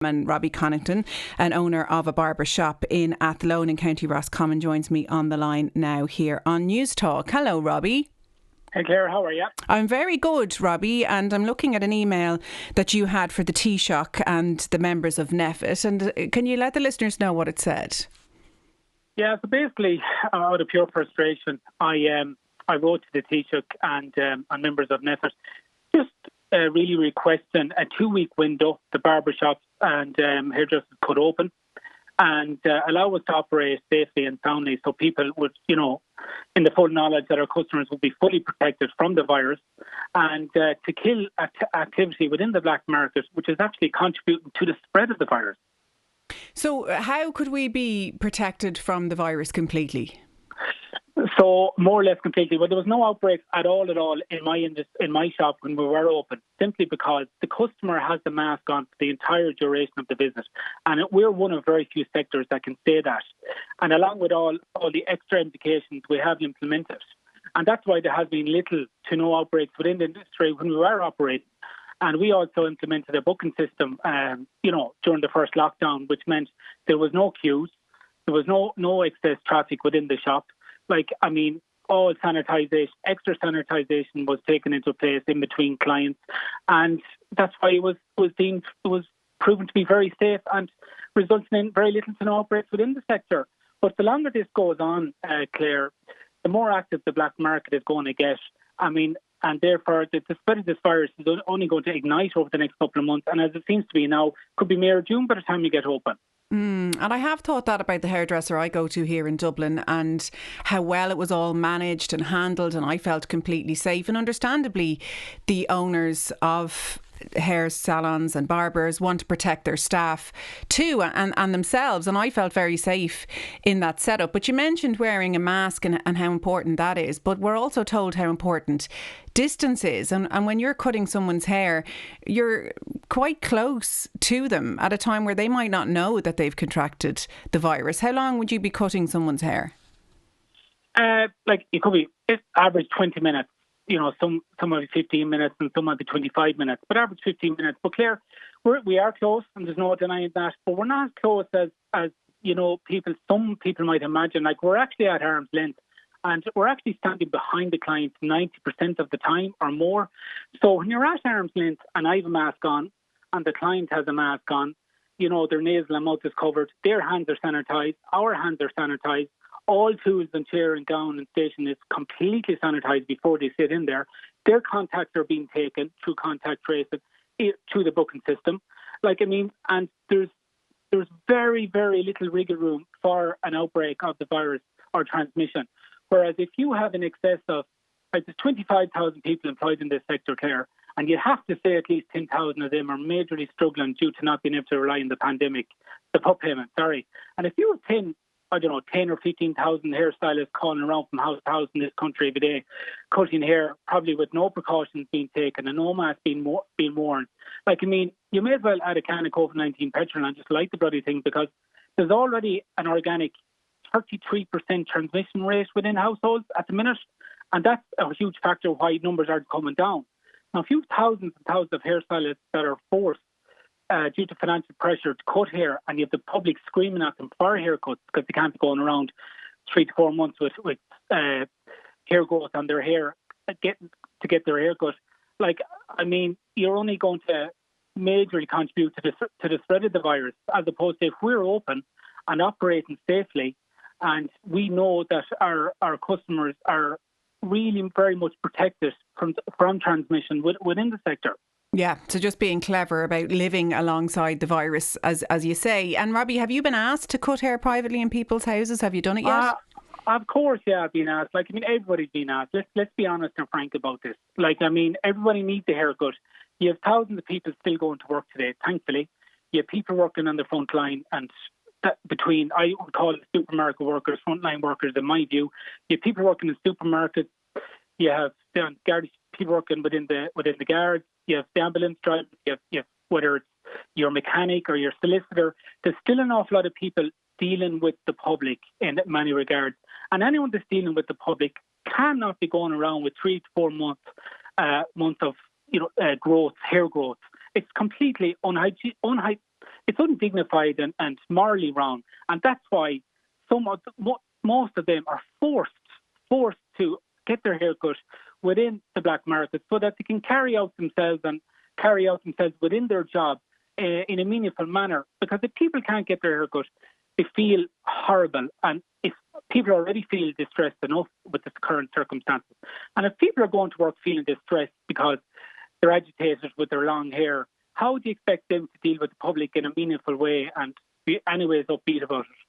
And Robbie Connaughton, an owner of a barber shop in Athlone in County Roscommon, joins me on the line now here on News Talk. Hello, Robbie. Hey Claire, how are you? I'm very good, Robbie, and I'm looking at an email that you had for the Taoiseach and the members of NPHET. And can you let the listeners know what it said? Yeah, so basically, out of pure frustration, I wrote to the Taoiseach and members of NPHET, just really requesting a 2-week window the barbershops and hairdressers could open and allow us to operate safely and soundly, so people would, in the full knowledge that our customers would be fully protected from the virus, and to kill activity within the black market, which is actually contributing to the spread of the virus. So how could we be protected from the virus completely? So more or less completely. Well, there was no outbreaks at all in my shop when we were open, simply because the customer has the mask on for the entire duration of the visit, and we're one of very few sectors that can say that. And along with all the extra indications we have implemented, and that's why there has been little to no outbreaks within the industry when we were operating. And we also implemented a booking system, during the first lockdown, which meant there was no queues, there was no excess traffic within the shop. All sanitisation, extra sanitisation was taken into place in between clients, and that's why it was proven to be very safe and resulting in very little to no outbreaks within the sector. But the longer this goes on, Claire, the more active the black market is going to get. And therefore, the spread of this virus is only going to ignite over the next couple of months. And as it seems to be now, could be May or June by the time you get open. And I have thought that about the hairdresser I go to here in Dublin and how well it was all managed and handled, and I felt completely safe. And understandably, the owners of hair salons and barbers want to protect their staff too and themselves, and I felt very safe in that setup. But you mentioned wearing a mask and how important that is, but we're also told how important distance is, and when you're cutting someone's hair, you're quite close to them at a time where they might not know that they've contracted the virus. How long would you be cutting someone's hair? It could be average 20 minutes. Some might be 15 minutes and some might be 25 minutes, but average 15 minutes. But Claire, we are close, and there's no denying that, but we're not as close as some people might imagine. We're actually at arm's length, and we're actually standing behind the client 90% of the time or more. So when you're at arm's length and I have a mask on and the client has a mask on, their nasal and mouth is covered, their hands are sanitised, our hands are sanitised. All tools and chair and gown and station is completely sanitised before they sit in there. Their contacts are being taken through contact tracing through the booking system. And there's very, very little wriggle room for an outbreak of the virus or transmission. Whereas if you have an excess of, there's 25,000 people employed in this sector, Claire, and you have to say at least 10,000 of them are majorly struggling due to not being able to rely on the PUP payment, sorry. And if you have 10 or 15,000 hairstylists calling around from house to house in this country every day, cutting hair, probably with no precautions being taken and no mask being worn. You may as well add a can of COVID-19 petrol and just light the bloody thing, because there's already an organic 33% transmission rate within households at the minute, and that's a huge factor why numbers are coming down. Now, if you have thousands and thousands of hairstylists that are forced due to financial pressure to cut hair, and you have the public screaming at them for haircuts because they can't be going around 3 to 4 months with hair growth on their hair to get their hair cut. You're only going to majorly contribute to the spread of the virus, as opposed to if we're open and operating safely, and we know that our customers are really very much protected from transmission within the sector. Yeah, so just being clever about living alongside the virus, as you say. And Robbie, have you been asked to cut hair privately in people's houses? Have you done it yet? Of course, yeah, I've been asked. Everybody's been asked. Let's be honest and frank about this. Everybody needs a haircut. You have thousands of people still going to work today, thankfully. You have people working on the front line, and between, I would call it supermarket workers, frontline workers in my view. You have people working in supermarkets. You have people working within the guards. You have the ambulance drivers. You have whether it's your mechanic or your solicitor. There's still an awful lot of people dealing with the public in many regards, and anyone that's dealing with the public cannot be going around with 3 to 4 months of growth, hair growth. It's completely it's undignified and morally wrong. And that's why most of them are forced to get their hair cut within the black market so that they can carry out themselves within their job in a meaningful manner. Because if people can't get their hair cut, they feel horrible. And if people already feel distressed enough with the current circumstances, and if people are going to work feeling distressed because they're agitated with their long hair, how do you expect them to deal with the public in a meaningful way and be anyways upbeat about it?